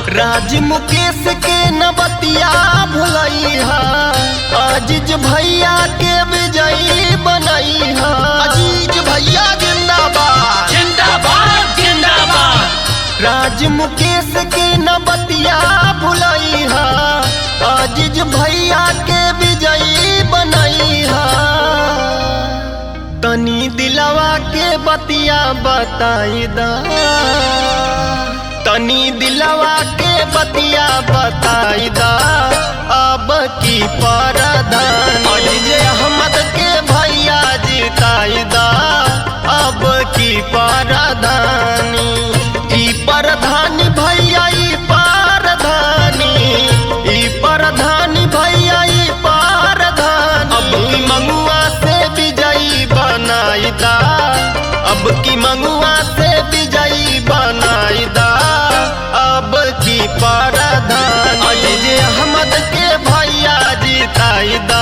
राज मुकेश के नबतिया भुलैहा, अजीज भैया के विजयी बनैहा। अजीज भैया जिंदाबाद जिंदाबाद जिंदाबाद। राज मुकेश के नबतिया भुलैहा, अजीज भैया के विजयी बनैहा। तनी दिलवा के बतिया बताई दा, तनी दिलवा के बतिया बताई दा। अब की परधान अजीज अहमद के भैया जिताई दा। अब की परधानी ई परधानी भैया ई परधानी, ई परधानी भैया ई परधानी। अब की मंगुआ से विजयी बनाई दा, अब की मंगुआ से विजयी बनाई दा। अब की परधानी अजीज अहमद के भैया जिताई दा।